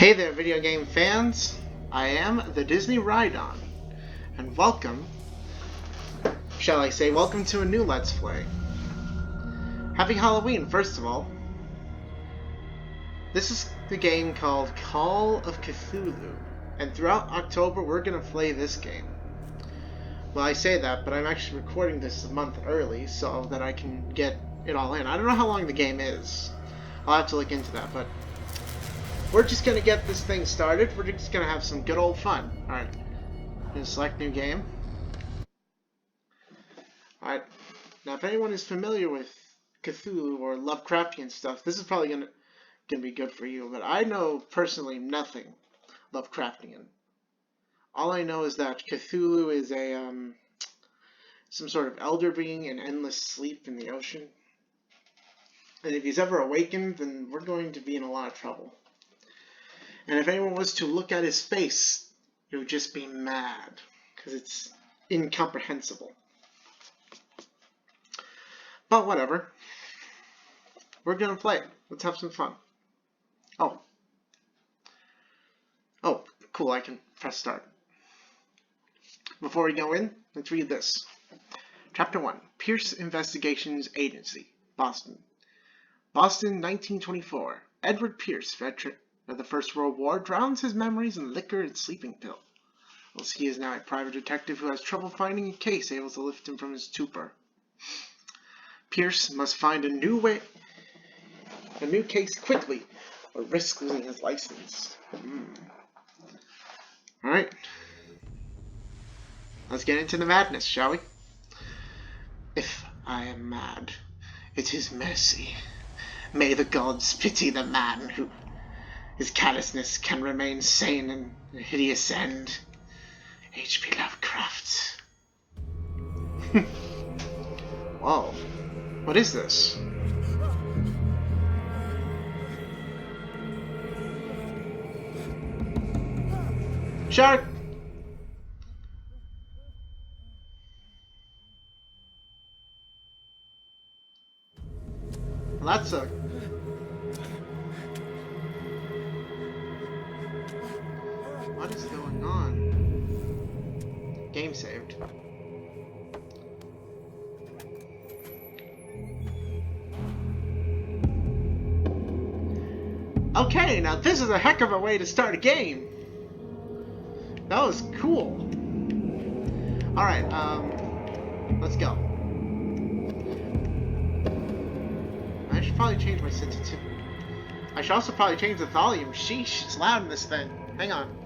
Hey there, video game fans! I am the Disney Rhydon, and welcome, shall I say, welcome to a new Let's Play. Happy Halloween, first of all. This is the game called Call of Cthulhu, and throughout October we're going to play this game. Well, I say that, but I'm actually recording this a month early so that I can get it all in. I don't know how long the game is. I'll have to look into that, but we're just going to get this thing started. We're just going to have some good old fun. Alright. Gonna select new game. Alright. Now, if anyone is familiar with Cthulhu or Lovecraftian stuff, this is probably gonna be good for you. But I know personally nothing Lovecraftian. All I know is that Cthulhu is a some sort of elder being in endless sleep in the ocean. And if he's ever awakened, then we're going to be in a lot of trouble. And if anyone was to look at his face, it would just be mad, because it's incomprehensible. But whatever. We're going to play. Let's have some fun. Oh, cool, I can press start. Before we go in, let's read this. Chapter 1, Pierce Investigations Agency, Boston. Boston, 1924. Edward Pierce, veteran of the First World War, drowns his memories in liquor and sleeping pill. Whilst he is now a private detective who has trouble finding a case able to lift him from his stupor. Pierce must find a new case quickly, or risk losing his license. Alright. Let's get into the madness, shall we? If I am mad, it is mercy. May the gods pity the man who his callousness can remain sane in a hideous end. H.P. Lovecraft. Whoa. What is this? Shark! Well, that's a... What is going on? Game saved. Okay, now this is a heck of a way to start a game. That was cool. Alright, let's go. I should probably change my sensitivity. I should also probably change the volume. Sheesh, it's loud in this thing. Hang on.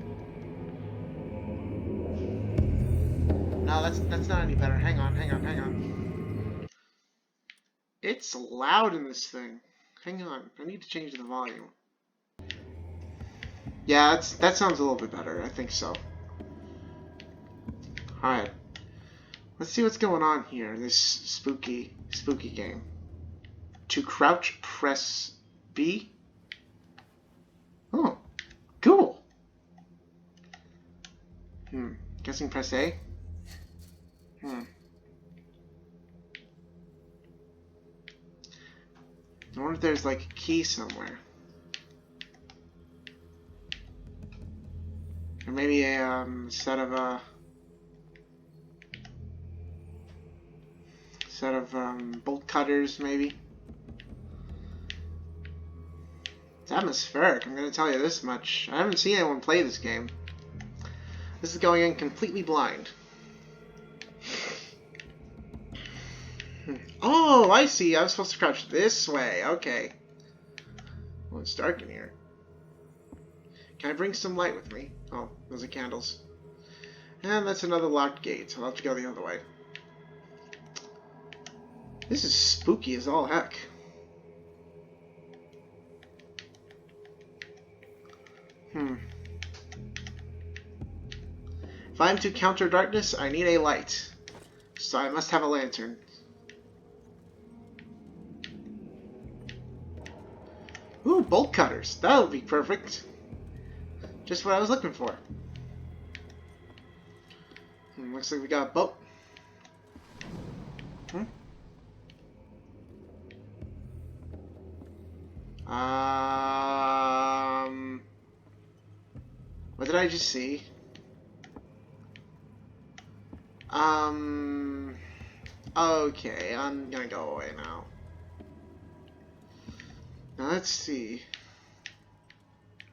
No, that's not any better. Hang on. It's loud in this thing. Hang on. I need to change the volume. Yeah, that sounds a little bit better. I think so. Alright. Let's see what's going on here in this spooky game. To crouch, press B. Oh, cool. Guessing press A. I wonder if there's like a key somewhere. Or maybe a set of bolt cutters, maybe. It's atmospheric, I'm gonna tell you this much. I haven't seen anyone play this game. This is going in completely blind. Oh, I see. I was supposed to crouch this way. Okay. Well, it's dark in here. Can I bring some light with me? Oh, those are candles. And that's another locked gate, so I'll have to go the other way. This is spooky as all heck. If I am to counter darkness, I need a light. So I must have a lantern. Ooh, bolt cutters. That'll be perfect. Just what I was looking for. Looks like we got a boat. What did I just see? Okay, I'm gonna go away now. Now let's see.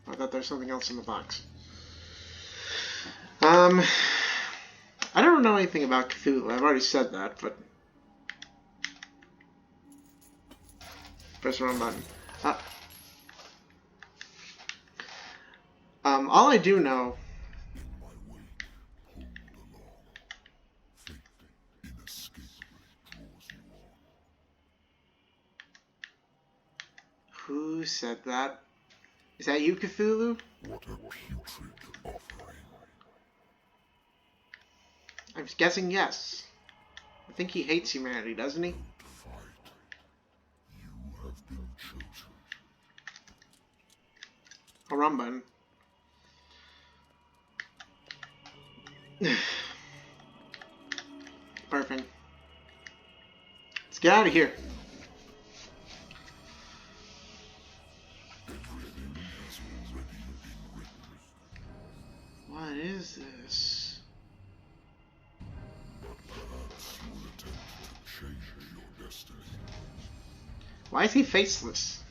I thought there was something else in the box. I don't know anything about Cthulhu. I've already said that, but press the wrong button. All I do know. Who said that? Is that you, Cthulhu? What a putrid offering. I'm guessing yes. I think he hates humanity, doesn't he? Don't fight. You have been chosen. A wrong button. Perfect. Let's get out of here. Everything has already been written. What is this? But perhaps you will attempt to change your destiny. Why is he faceless?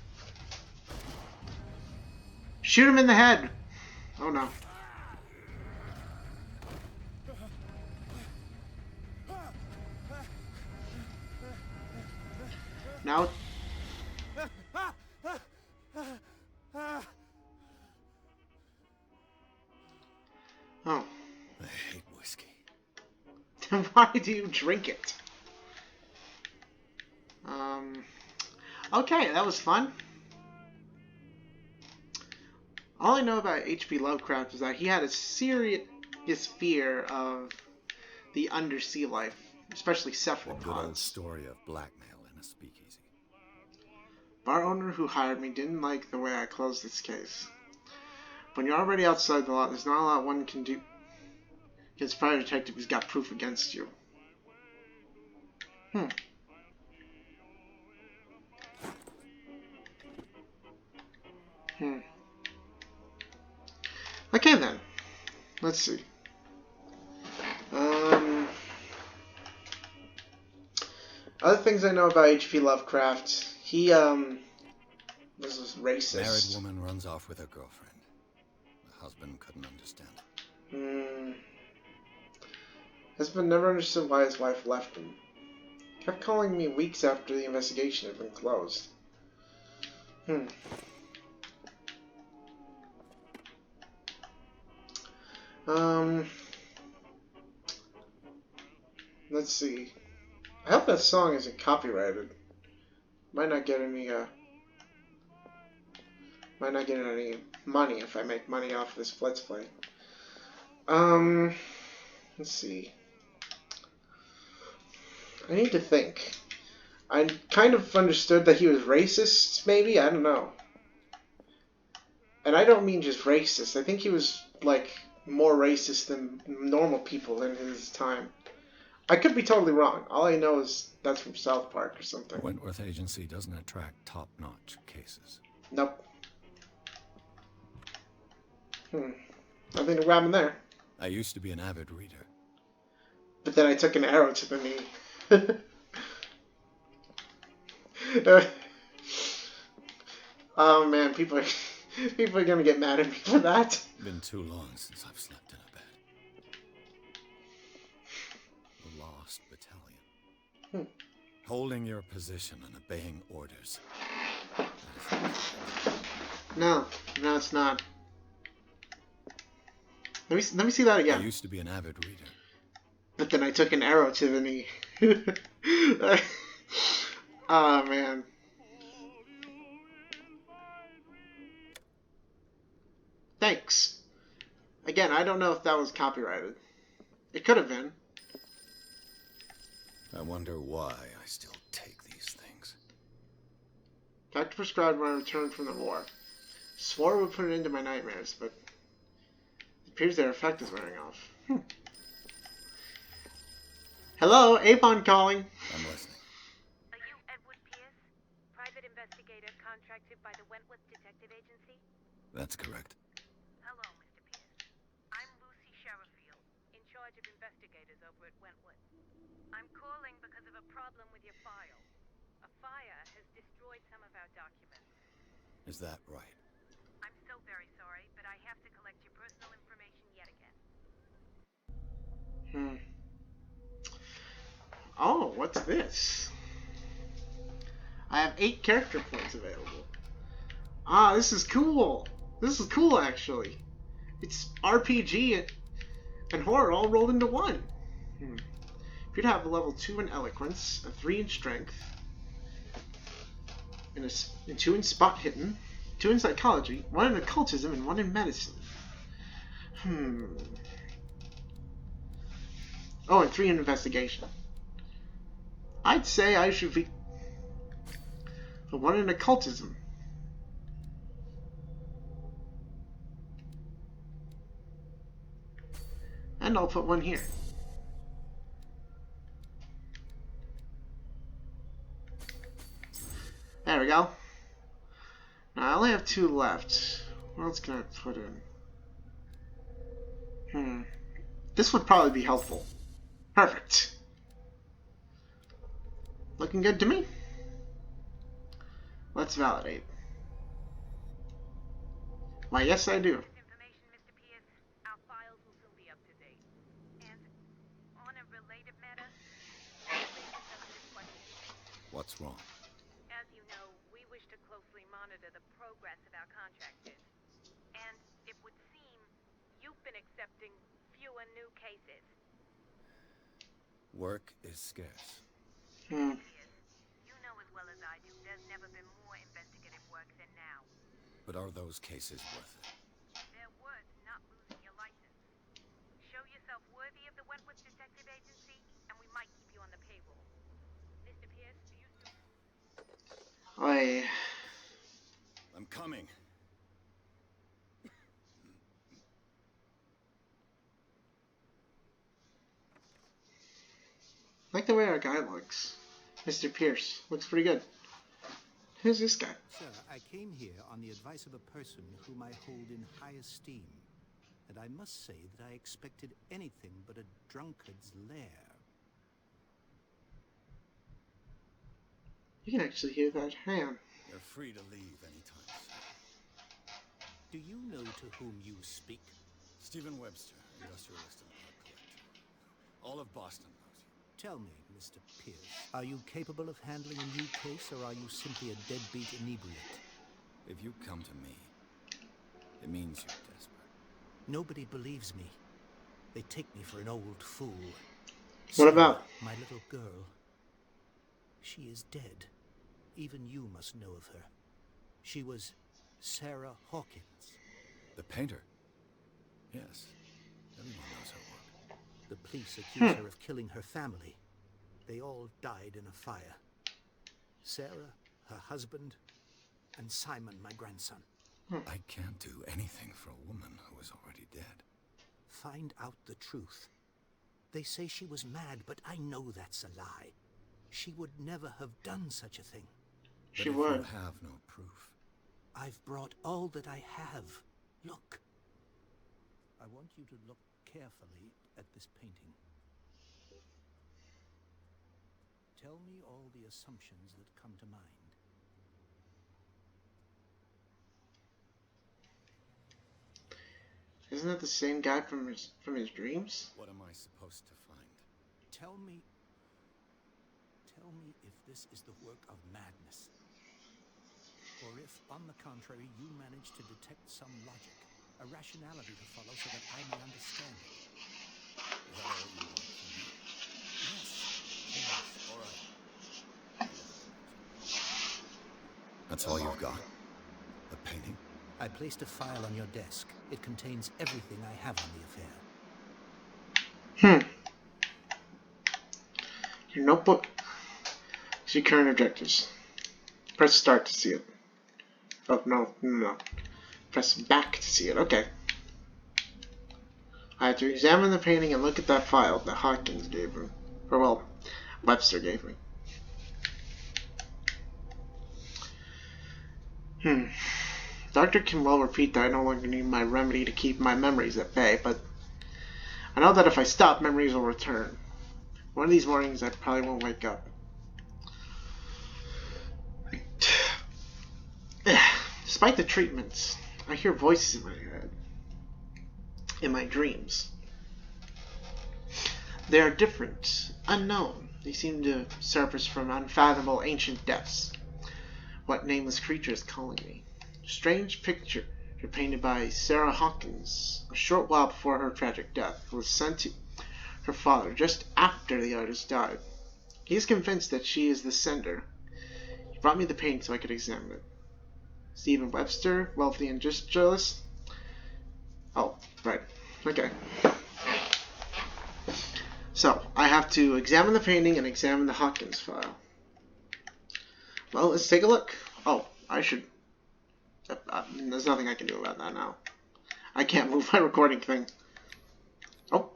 Shoot him in the head! Oh no. Now. Oh. I hate whiskey. Then why do you drink it? Okay, that was fun. All I know about H.P. Lovecraft is that he had a serious fear of the undersea life, especially A cephalopods. good old story of blackmail in a speakeasy. Bar owner who hired me didn't like the way I closed this case. When you're already outside the law, there's not a lot one can do against a private detective who's got proof against you. Okay then. Let's see. Other things I know about H.P. Lovecraft, he was a racist. Married woman runs off with her girlfriend. The husband couldn't understand. Husband never understood why his wife left him. Kept calling me weeks after the investigation had been closed. Let's see. I hope that song isn't copyrighted. Might not get any money if I make money off this Let's Play. Let's see. I need to think. I kind of understood that he was racist, maybe? I don't know. And I don't mean just racist. I think he was, like, more racist than normal people in his time. I could be totally wrong. All I know is that's from South Park or something. Wentworth Agency doesn't attract top-notch cases. Nope. Nothing to grab in there. I used to be an avid reader. But then I took an arrow to the knee. Oh man, people are gonna get mad at me for that. Been too long since I've slept in a bed. The Lost Battalion. Holding your position and obeying orders. No, it's not. Let me see that again. I used to be an avid reader. But then I took an arrow to the knee. Oh man. Thanks. Again, I don't know if that was copyrighted. It could have been. I wonder why I still take these things. Doctor prescribed when I returned from the war. Swore it would put it into my nightmares, but it appears their effect is wearing off. Hello, Avon calling. I'm listening. Are you Edward Pierce, private investigator contracted by the Wentworth Detective Agency? That's correct. Hello, Mr. Pierce. I'm calling because of a problem with your file. A fire has destroyed some of our documents. Is that right? I'm so very sorry, but I have to collect your personal information yet again. Oh, what's this? I have 8 character points available. Ah, this is cool. This is cool, actually. It's RPG and horror all rolled into one. If you'd have a level 2 in eloquence, a 3 in strength, and 2 in spot hidden, 2 in psychology, 1 in occultism, and 1 in medicine. Oh, and 3 in investigation. I'd say I should be 1 in occultism. And I'll put 1 here. There we go. Now I only have 2 left. What else can I put in? This would probably be helpful. Perfect. Looking good to me. Let's validate. Why, yes, I do. Information, Mr. Pierce. Our files will soon be up to date. And on a related matter, sensitive question. What's wrong? As you know, we wish to closely monitor the progress of our contractors. And it would seem you've been accepting fewer new cases. Work is scarce. Pierce, you know as well as I do, there's never been more investigative work than now. But are those cases worth it? They're worth not losing your license. Show yourself worthy of the Wentworth Detective Agency, and we might keep you on the payroll. Mr. Pierce, do you still... I'm coming. I like the way our guy looks. Mr. Pierce. Looks pretty good. Who's this guy? Sir, I came here on the advice of a person whom I hold in high esteem. And I must say that I expected anything but a drunkard's lair. You can actually hear that ham. You're free to leave anytime, sir. Do you know to whom you speak? Stephen Webster, industrialist and art collector. All of Boston knows you. Tell me, Mr. Pierce, are you capable of handling a new case, or are you simply a deadbeat inebriate? If you come to me, it means you're desperate. Nobody believes me. They take me for an old fool. What about? My little girl. She is dead. Even you must know of her. She was Sarah Hawkins. The painter? Yes. Everyone knows her work. The police accuse her of killing her family. They all died in a fire. Sarah, her husband, and Simon, my grandson. I can't do anything for a woman who is already dead. Find out the truth. They say she was mad, but I know that's a lie. She would never have done such a thing. But She if would. you have no proof. I've brought all that I have. Look. I want you to look carefully at this painting. Tell me all the assumptions that come to mind. Isn't that the same guy from his dreams? What am I supposed to find? Tell me if this is the work of madness. Or if, on the contrary, you manage to detect some logic, a rationality to follow so that I may understand it. Is that all you want from me? Yes. All right. That's all you've got? The painting? I placed a file on your desk. It contains everything I have on the affair. Your notebook. See current objectives. Press start to see it. Oh, no. Press back to see it. Okay. I have to examine the painting and look at that file that Hawkins gave me. Or, well, Webster gave me. Doctor can well repeat that I no longer need my remedy to keep my memories at bay, but I know that if I stop, memories will return. One of these mornings I probably won't wake up. Despite the treatments, I hear voices in my head, in my dreams. They are different, unknown. They seem to surface from unfathomable ancient depths. What nameless creature is calling me? Strange picture painted by Sarah Hawkins a short while before her tragic death was sent to her father just after the artist died. He is convinced that she is the sender. He brought me the painting so I could examine it. Stephen Webster, wealthy industrialist. Oh, right. Okay. So, I have to examine the painting and examine the Hawkins file. Well, let's take a look. Oh, I should... there's nothing I can do about that now. I can't move my recording thing. Oh,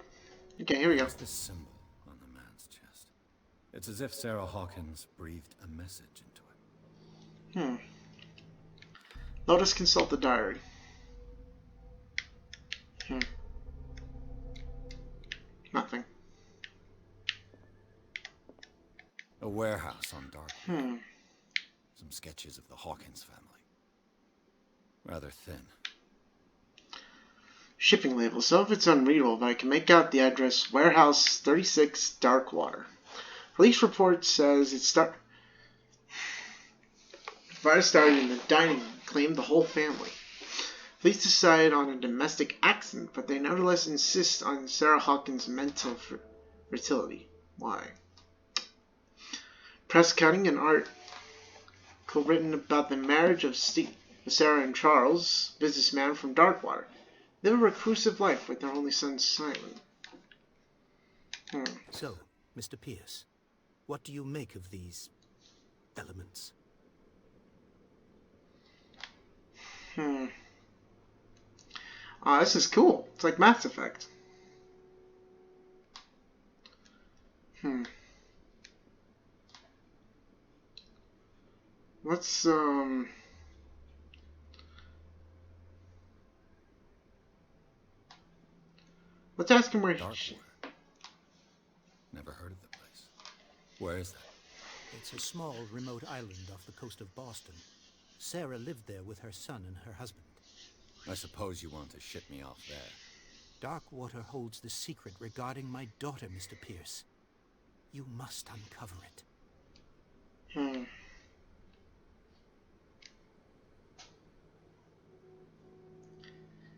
okay, here we go. What's this symbol on the man's chest? It's as if Sarah Hawkins breathed a message into it. Let us consult the diary. Nothing. A warehouse on Darkwater. Some sketches of the Hawkins family. Rather thin. Shipping label. Some of it's unreadable, but I can make out the address Warehouse 36, Darkwater. Police report says the fire started in the dining room, claimed the whole family. Police decide on a domestic accident, but they nevertheless insist on Sarah Hawkins' mental fertility. Why? Press cutting, an article written about the marriage of Sarah and Charles, businessman from Darkwater. Live a reclusive life with their only son, Simon. So, Mr. Pierce, what do you make of these elements? This is cool. It's like Mass Effect. Let's, let's ask him where Darkwater. Never heard of the place. Where is that? It's a small, remote island off the coast of Boston. Sarah lived there with her son and her husband. I suppose you want to ship me off there. Darkwater holds the secret regarding my daughter, Mr. Pierce. You must uncover it.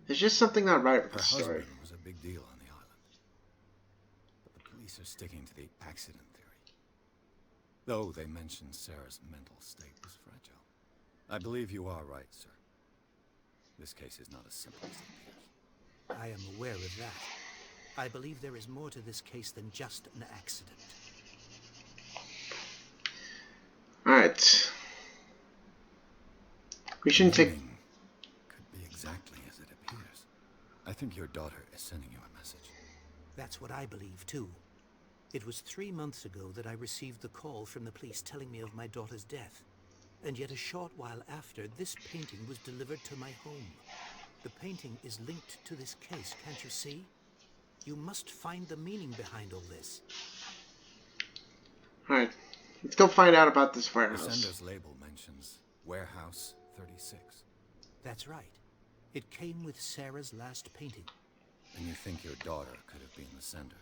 There's just something not right with Her the story. husband was a big deal on the island. But the police are sticking to the accident theory. Though they mentioned Sarah's mental state was fragile. I believe you are right, sir. This case is not as simple as it appears. I am aware of that. I believe there is more to this case than just an accident. Alright. We shouldn't take... Could be exactly as it appears. I think your daughter is sending you a message. That's what I believe, too. It was 3 months ago that I received the call from the police telling me of my daughter's death. And yet a short while after, this painting was delivered to my home. The painting is linked to this case, can't you see? You must find the meaning behind all this. Alright. Let's go find out about this The warehouse. sender's label mentions Warehouse 36. That's right. It came with Sarah's last painting. And you think your daughter could have been the sender?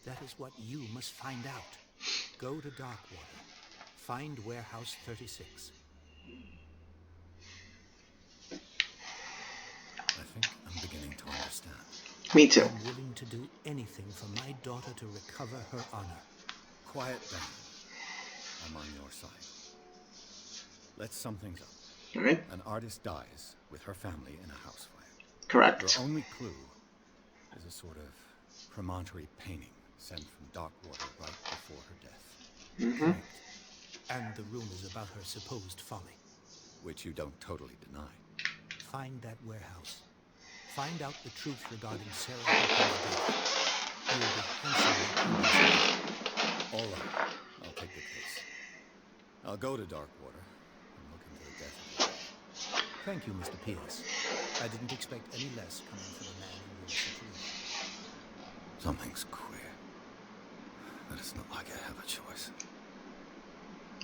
That is what you must find out. Go to Darkwater. Find Warehouse 36. I think I'm beginning to understand. Me too. I'm willing to do anything for my daughter to recover her honor. Quiet down. I'm on your side. Let's sum things up. Alright? An artist dies with her family in a house fire. Correct. Her only clue is a sort of promontory painting sent from Darkwater right before her death. Mm-hmm. And the rumors about her supposed folly. Which you don't totally deny. Find that warehouse. Find out the truth regarding Sarah Hawkins' death. You will be handsomely compensated. All right. I'll take the case. I'll go to Darkwater and look into the death of the girl. Thank you, Mr. Pierce. I didn't expect any less coming from a man in your situation. Something's queer. but it's not like I have a choice.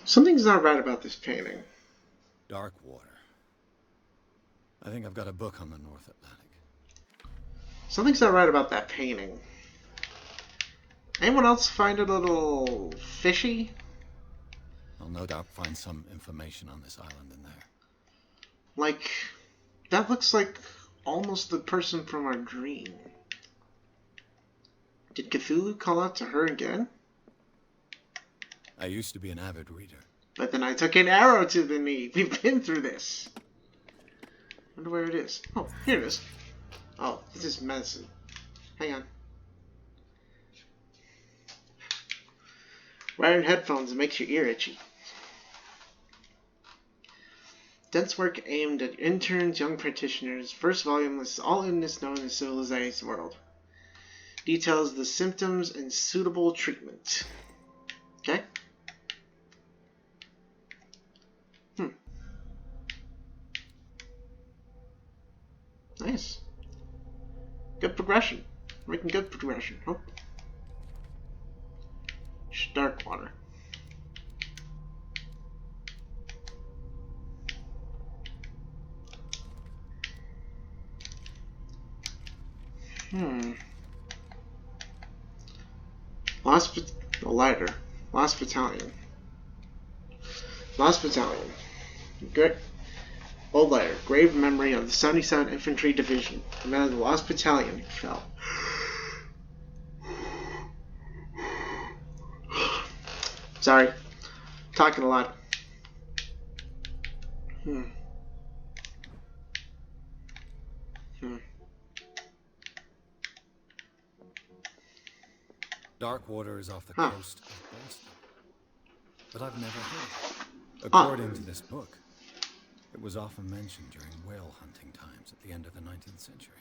Something's not right about this painting. Darkwater. I think I've got a book on the North Atlantic. Something's not right about that painting. Anyone else find it a little fishy? I'll no doubt find some information on this island in there. Like, that looks like almost the person from our dream. Did Cthulhu call out to her again? I used to be an avid reader. But then I took an arrow to the knee. We've been through this. Wonder where it is. Oh, here it is. Oh, this is medicine. Hang on. Wearing headphones makes your ear itchy. Dense work aimed at interns, young practitioners. First volume lists all illness known in the civilized world. Details the symptoms and suitable treatment. Okay? Nice. Good progression. Making good progression. Oh. Darkwater. Lighter. Lost Battalion. Lost Battalion. Good. Old lighter. Grave memory of the 77th Infantry Division. The man of the Lost Battalion fell. Sorry. Talking a lot. Darkwater is off the coast of Boston. But I've never heard of it. According to this book, it was often mentioned during whale hunting times at the end of the 19th century.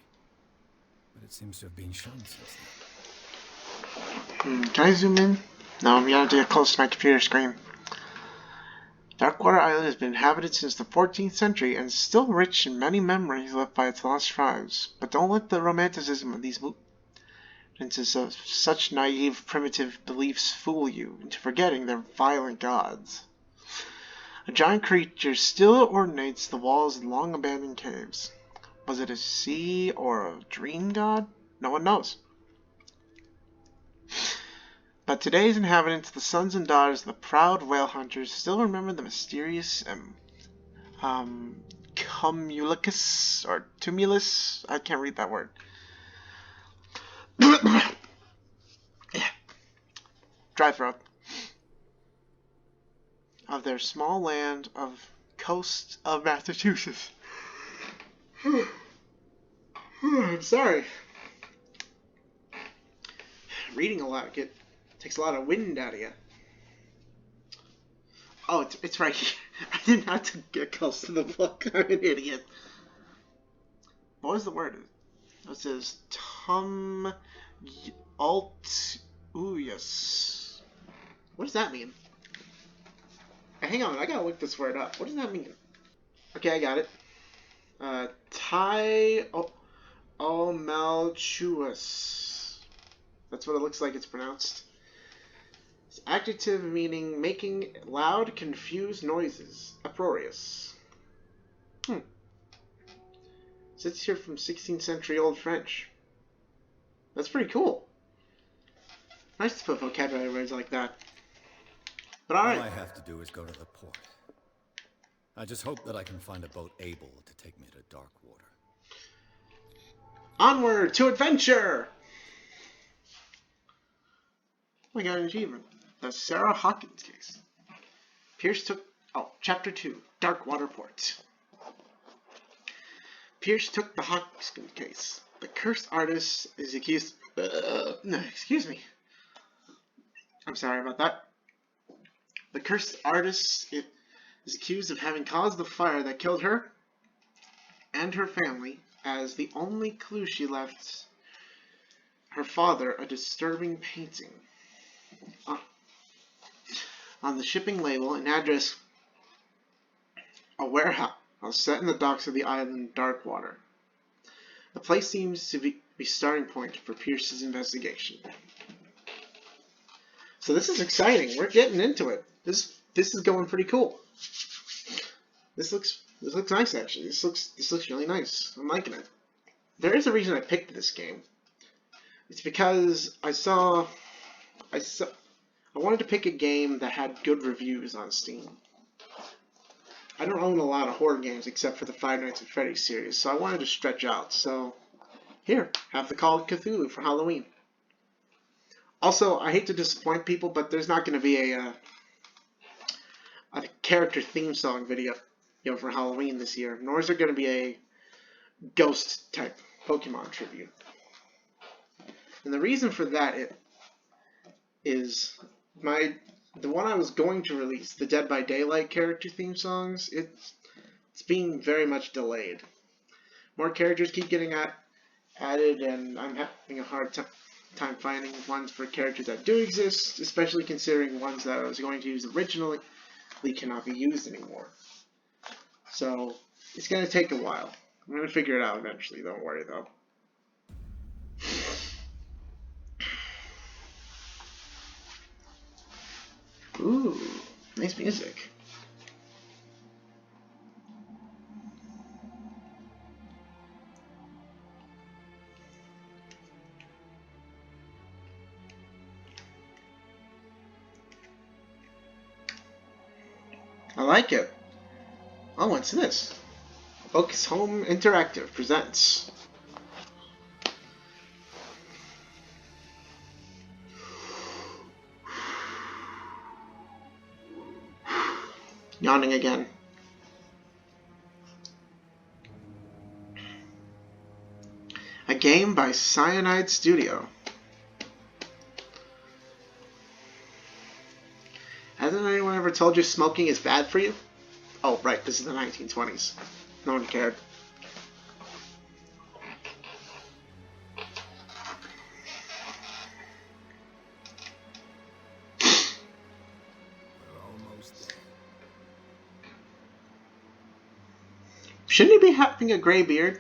But it seems to have been shown since then. Can I zoom in? No, I'm gonna have to get close to my computer screen. Darkwater Island has been inhabited since the 14th century and is still rich in many memories left by its lost tribes. But don't let the romanticism of these instances of such naive, primitive beliefs fool you into forgetting their violent gods. A giant creature still ornates the walls of long-abandoned caves. Was it a sea or a dream god? No one knows. But today's inhabitants, the sons and daughters of the proud whale hunters, still remember the mysterious cumulus or tumulus. I can't read that word. Dry throat. Of their small land of coast of Massachusetts. I'm sorry. Reading a lot takes a lot of wind out of you. Oh, it's right here. I didn't have to get close to the book. I'm an idiot. What was the word? It says tumultuous. What does that mean? Hang on, I gotta look this word up. What does that mean? Okay, I got it. Tumultuous. That's what it looks like it's pronounced. It's adjective meaning making loud, confused noises. Uproarious. It's here from 16th century Old French. That's pretty cool. Nice to put vocabulary words like that. But alright. All I have to do is go to the port. I just hope that I can find a boat able to take me to Darkwater. Onward to adventure! We got an achievement. The Sarah Hawkins case. Pierce took... Chapter 2. Darkwater Port. Pierce took the Hawkins case. The cursed artist is accused... excuse me. I'm sorry about that. The cursed artist is accused of having caused the fire that killed her and her family, as the only clue she left her father a disturbing painting. On the shipping label, an address, a warehouse set in the docks of the island Darkwater. The place seems to be starting point for Pierce's investigation. So this is exciting. We're getting into it. This is going pretty cool. This looks nice actually. This looks really nice. I'm liking it. There is a reason I picked this game. It's because I wanted to pick a game that had good reviews on Steam. I don't own a lot of horror games except for the Five Nights at Freddy's series, so I wanted to stretch out. So here, have the Call of Cthulhu for Halloween. Also, I hate to disappoint people, but there's not going to be a character theme song video, for Halloween this year. Nor is there going to be a ghost type Pokemon tribute. And the reason for that is the one I was going to release, the Dead by Daylight character theme songs. It's being very much delayed. More characters keep getting added, and I'm having a hard time finding ones for characters that do exist, especially considering ones that I was going to use originally cannot be used anymore. So it's going to take a while. I'm going to figure it out eventually, don't worry though. Ooh, nice music. I like it. Oh, what's this? Focus Home Interactive presents. Yawning again. A game by Cyanide Studio. Hasn't anyone ever told you smoking is bad for you? Oh, right, this is the 1920s. No one cared. Shouldn't he be having a gray beard?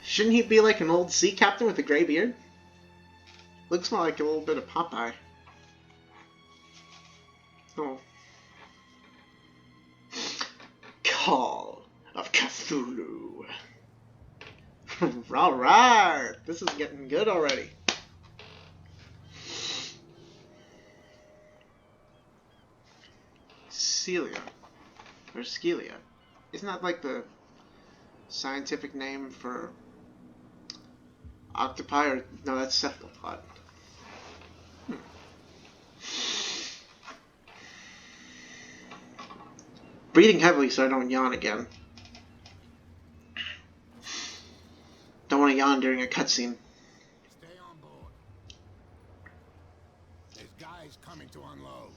Shouldn't he be like an old sea captain with a gray beard? Looks more like a little bit of Popeye. Oh. Call of Cthulhu. Alright, this is getting good already. Celia. Or Skelia. Isn't that like the scientific name for octopi? Or no, that's cephalopod. Breathing heavily so I don't yawn again. Don't want to yawn during a cutscene. Stay on board. There's guys coming to unload.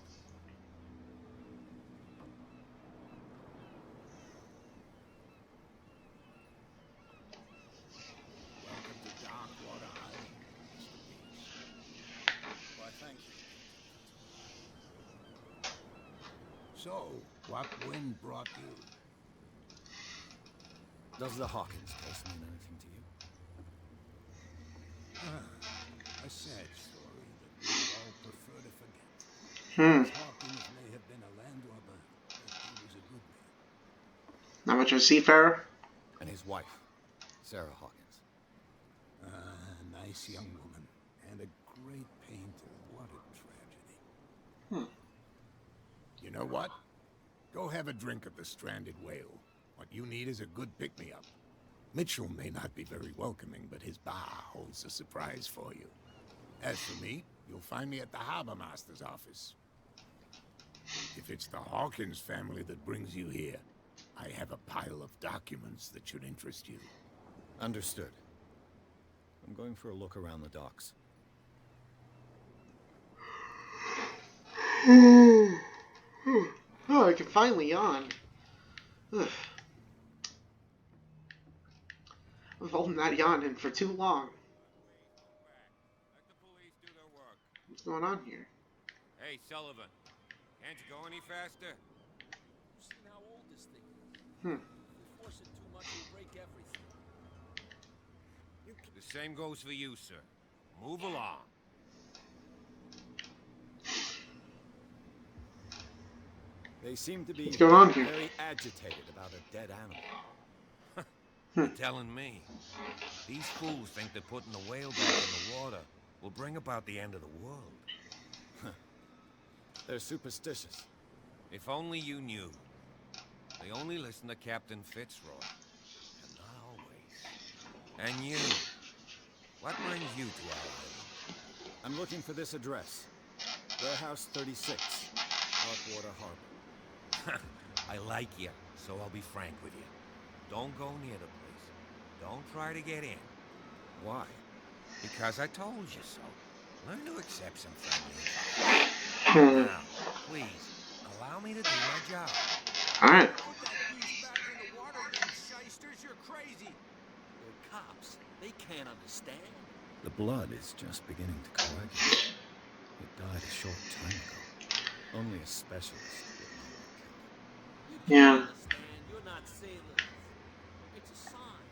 Welcome to Darkwater Island, Mr. Beach. Why, thank you. So, what wind brought you? Does the Hawkins case mean anything to you? A sad story that we all prefer to forget. Hawkins may have been a landlubber, but he was a good man. Not much of a seafarer. And his wife, Sarah Hawkins. A nice young woman, and a great painter. What a tragedy. You know what? Go have a drink at the Stranded Whale. What you need is a good pick-me-up. Mitchell may not be very welcoming, but his bar holds a surprise for you. As for me, you'll find me at the Harbor Master's office. If it's the Hawkins family that brings you here, I have a pile of documents that should interest you. Understood. I'm going for a look around the docks. Oh, I can finally yawn. Ugh. I've been holding that yawn in for too long. Let the police do their work. What's going on here? Hey, Sullivan. Can't you go any faster? You've seen how old this thing is. If we force it too much, it'll break everything. The same goes for you, sir. Move along. They seem to be What's going on here? very agitated about a dead animal. You're telling me. These fools think that putting the whale back in the water will bring about the end of the world. They're superstitious. If only you knew. They only listen to Captain Fitzroy. And not always. And you. What brings you to our island? I'm looking for this address. Warehouse 36, Darkwater Harbor. I like you, so I'll be frank with you. Don't go near the place. Don't try to get in. Why? Because I told you so. Learn to accept some friendly advice. Now, please, allow me to do my job. Alright. Put that beast back in the water, you shysters. You're crazy. They're cops. They can't understand. The blood is just beginning to coagulate. It died a short time ago. Only a specialist would know what killed it. You Yeah. can't understand. You're not sailors. It's a sign.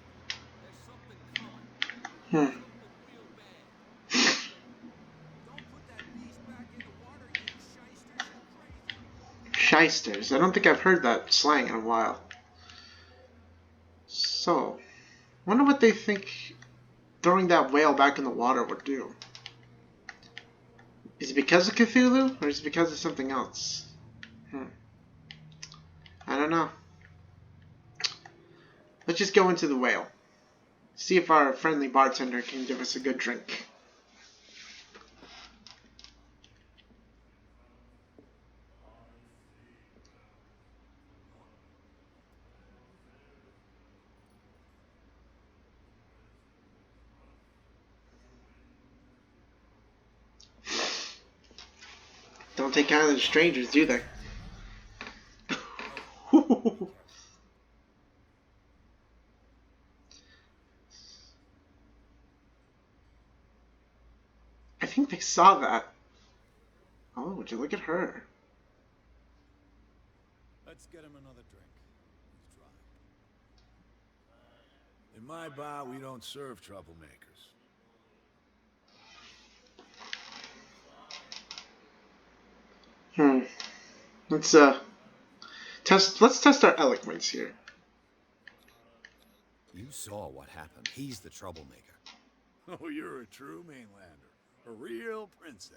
There's something coming. Hmm. Something real bad. Don't put that beast back in the water, you shysters. You're crazy. Shysters. I don't think I've heard that slang in a while. So, wonder what they think throwing that whale back in the water would do. Is it because of Cthulhu, or is it because of something else? I don't know. Let's just go into the whale. See if our friendly bartender can give us a good drink. Don't take kindly to strangers, do they? I think they saw that. Oh, would you look at her? Let's get him another drink. He's dry. In my bar, we don't serve troublemakers. Let's let's test our eloquence here. You saw what happened. He's the troublemaker. Oh, you're a true mainlander. A real princess.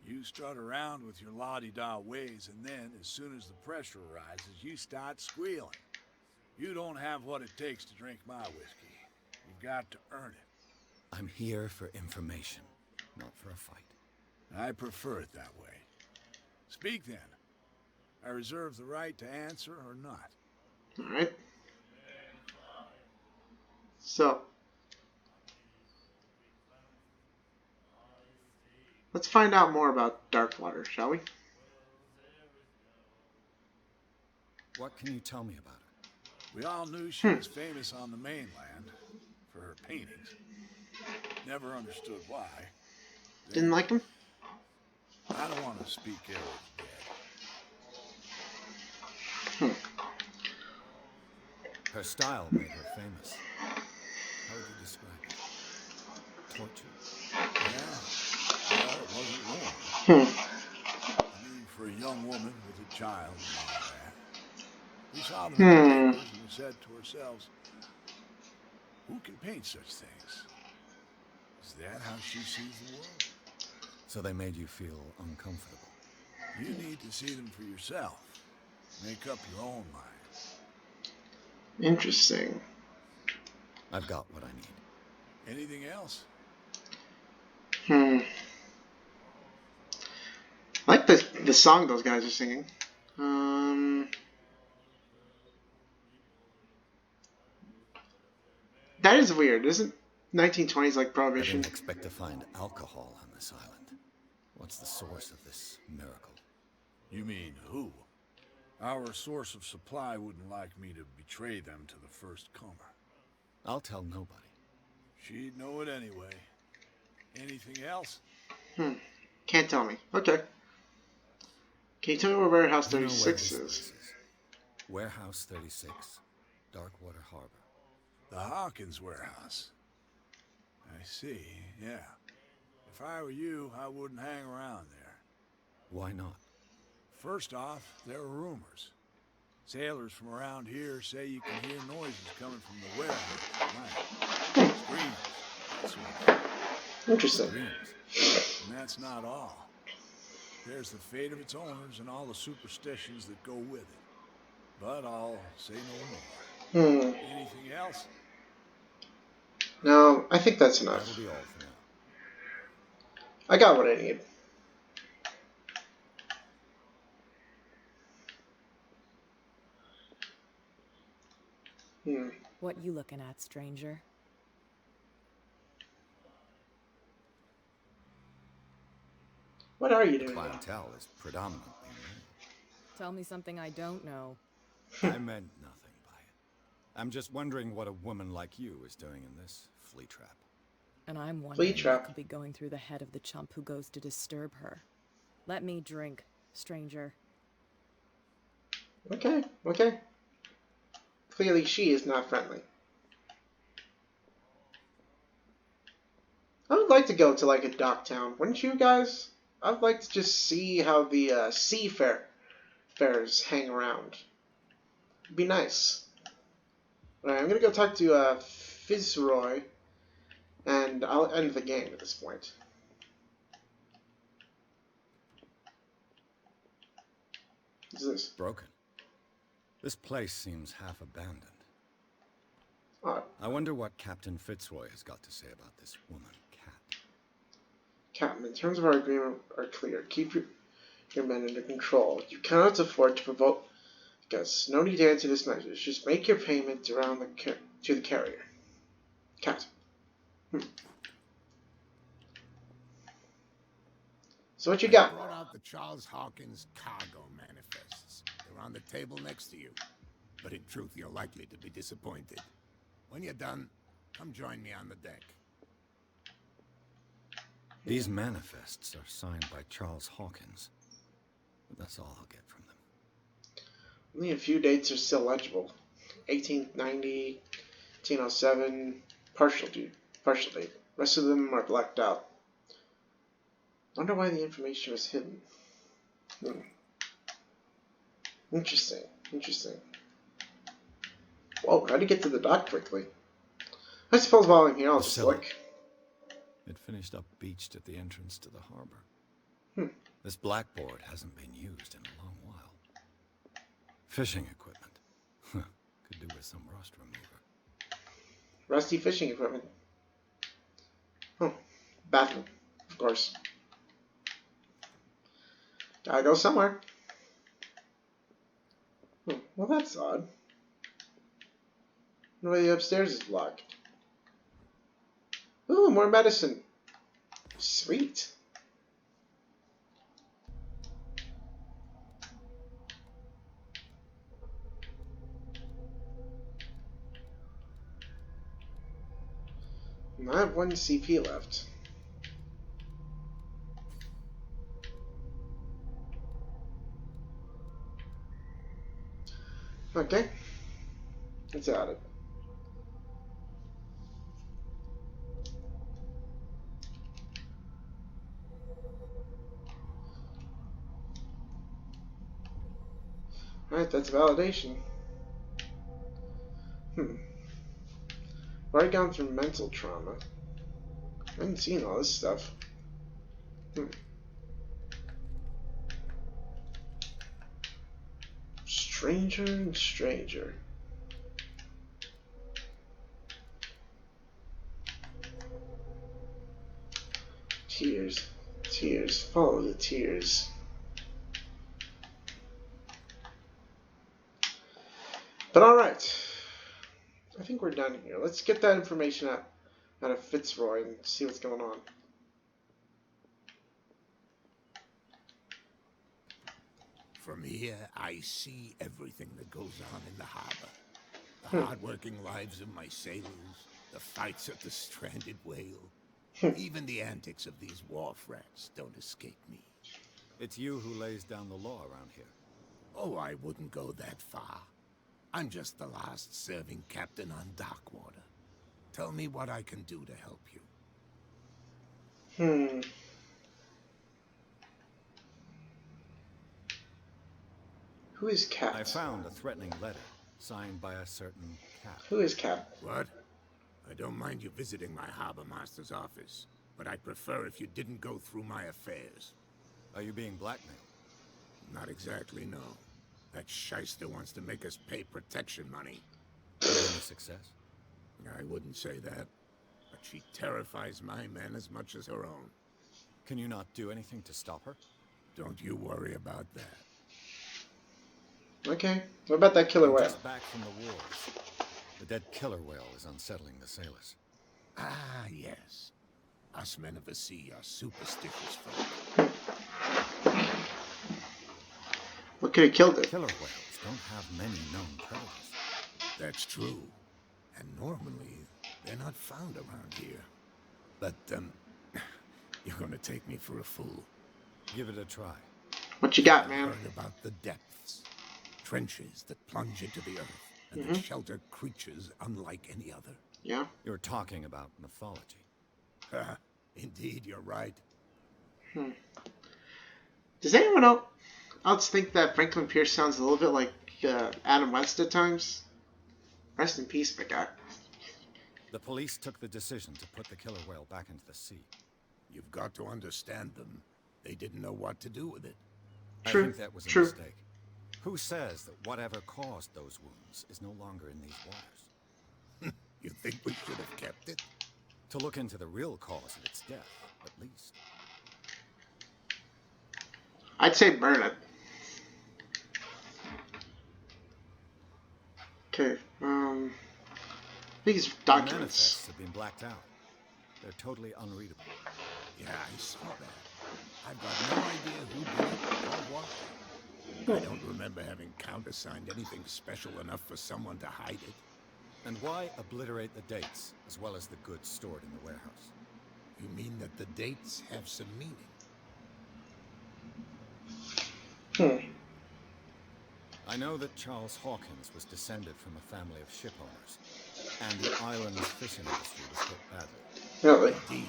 You strut around with your la-di-da ways, and then, as soon as the pressure rises, you start squealing. You don't have what it takes to drink my whiskey. You've got to earn it. I'm here for information, not for a fight. I prefer it that way. Speak then. I reserve the right to answer or not. Alright. So, let's find out more about Darkwater, shall we? What can you tell me about her? We all knew she was famous on the mainland for her paintings. Never understood why. Didn't like him? I don't want to speak ill of the dead. Her style made her famous. How would you describe it? Torture? Yeah, well, it wasn't warm. I mean, for a young woman with a child and all that. We saw them in the papers and we said to ourselves, who can paint such things? Is that how she sees the world? So they made you feel uncomfortable. You need to see them for yourself. Make up your own mind. Interesting. I've got what I need. Anything else? I like the song those guys are singing. That is weird, isn't 1920s like I Prohibition? didn't expect to find alcohol on this island. What's the source of this miracle? You mean who? Our source of supply wouldn't like me to betray them to the first comer. I'll tell nobody. She'd know it anyway. Anything else? Can't tell me. Okay. Can you tell me where Warehouse You know where 36 this is? place is. Warehouse 36, Darkwater Harbor. The Hawkins warehouse. I see, yeah. If I were you, I wouldn't hang around there. Why not? First off, there are rumors. Sailors from around here say you can hear noises coming from the warehouse at night. Screams, that sort of thing. Interesting. Dreams. And that's not all. There's the fate of its owners and all the superstitions that go with it. But I'll say no more. Hmm. Anything else? No, I think that's enough. That'll be all for now. I got what I need. Hmm. What you looking at, stranger? What are you The doing? clientele is predominantly Tell me something I don't know. male. I meant nothing by it. I'm just wondering what a woman like you is doing in this flea trap. And I'm wondering trap. what could be going through the head of the chump who goes to disturb her. Let me drink, stranger. Okay, okay. Clearly she is not friendly. I would like to go to like a dock town, wouldn't you guys? I'd like to just see how the seafarers hang around. It'd be nice. Alright, I'm gonna go talk to Fitzroy, and I'll end the game at this point. What's this? Broken. This place seems half abandoned. Oh, I wonder what Captain Fitzroy has got to say about this woman, Cat. Captain, the terms of our agreement are clear. Keep your men under control. You cannot afford to provoke us. No need to answer this message. Just make your payment around to the carrier. Cat. So what you I got? brought out the Charles Hawkins cargo manifests. They're on the table next to you. But in truth, you're likely to be disappointed. When you're done, come join me on the deck. These manifests are signed by Charles Hawkins. But that's all I'll get from them. Only a few dates are still legible. 1890, 1807, partial date. Rest of them are blacked out. Wonder why the information was hidden. Interesting. Whoa, how'd you get to the dock quickly? I suppose while I'm here, I'll just look. It finished up beached at the entrance to the harbor. This blackboard hasn't been used in a long while. Fishing equipment. Could do with some rust remover. Rusty fishing equipment. Oh, bathroom, of course. Gotta go somewhere. Well, that's odd. The way the upstairs is blocked. Ooh, more medicine. Sweet. I have 1 CP left. Okay. Let's add it. Alright, that's validation. I've already gone through mental trauma. I haven't seen all this stuff. Stranger and stranger. Tears. Tears. Follow the tears. But alright. I think we're done here. Let's get that information out of Fitzroy and see what's going on. From here, I see everything that goes on in the harbor. The hard-working lives of my sailors, the fights of the stranded whale. Even the antics of these wharf rats don't escape me. It's you who lays down the law around here. Oh, I wouldn't go that far. I'm just the last serving captain on Darkwater. Tell me what I can do to help you. Who is Cat? I found a threatening letter signed by a certain Cat. Who is Cat? What? I don't mind you visiting my harbor master's office, but I'd prefer if you didn't go through my affairs. Are you being blackmailed? Not exactly, no. That shyster wants to make us pay protection money. Any success? I wouldn't say that, but she terrifies my men as much as her own. Can you not do anything to stop her? Don't you worry about that. Okay. What about that killer I'm whale? just back from the wars. The dead killer whale is unsettling the sailors. Ah, yes. Us men of the sea are superstitious folk. What could have killed it? Killer whales don't have many known predators. That's true. And normally, they're not found around here. But, you're gonna take me for a fool. Give it a try. What you got, I've man? heard about the depths. Trenches that plunge into the earth and that shelter creatures unlike any other. Yeah. You're talking about mythology. Indeed, you're right. Does anyone else think that Franklin Pierce sounds a little bit like Adam West at times? Rest in peace, my guy. The police took the decision to put the killer whale back into the sea. You've got to understand them. They didn't know what to do with it. True. I think that was a True. mistake. Who says that whatever caused those wounds is no longer in these waters? You think we should have kept it? To look into the real cause of its death, at least. I'd say burn it. Okay. I think it's The documents. manifests have been blacked out. They're totally unreadable. Yeah, I saw that. I've got no idea who did it or why. I don't remember having countersigned anything special enough for someone to hide it. And why obliterate the dates as well as the goods stored in the warehouse? You mean that the dates have some meaning? I know that Charles Hawkins was descended from a family of ship owners, and the island's fishing industry was hit badly. Really? Indeed,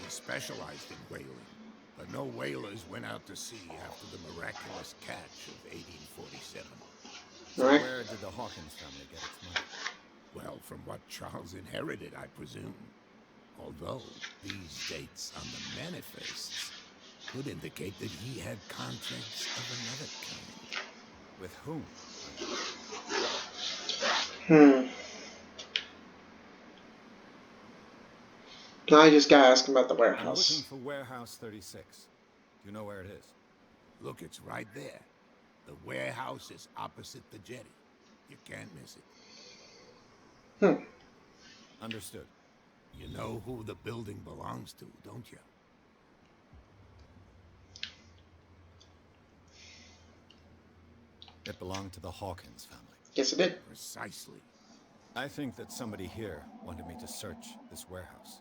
we specialized in whaling, but no whalers went out to sea after the miraculous catch of 1847. So Alright. where did the Hawkins family get its money? Well, from what Charles inherited, I presume. Although these dates on the manifests could indicate that he had contracts of another kind. With whom? Now I just gotta ask him about the I'm looking warehouse. for Warehouse 36. Do you know where it is? Look, it's right there. The warehouse is opposite the jetty. You can't miss it. Understood. You know who the building belongs to, don't you? It belonged to the Hawkins family. Yes, it did. Precisely. I think that somebody here wanted me to search this warehouse.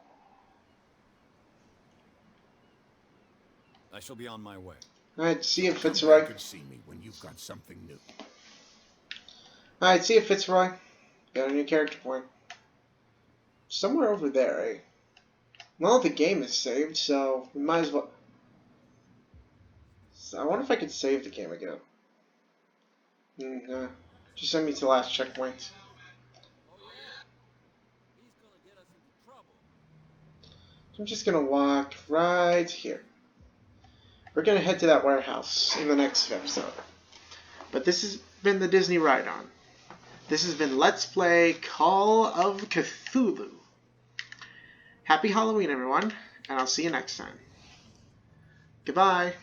I shall be on my way. Alright, see if Come Fitzroy. back and see me when you've got something new. Alright, see if Fitzroy. Got a new character point. Somewhere over there, eh? Well, the game is saved, so we might as well. So I wonder if I could save the game again. Nah. Just send me to the last checkpoint. Oh yeah? He's gonna get us into trouble. I'm just gonna walk right here. We're gonna head to that warehouse in the next episode. But this has been the Disney Ride On. This has been Let's Play Call of Cthulhu. Happy Halloween, everyone, and I'll see you next time. Goodbye.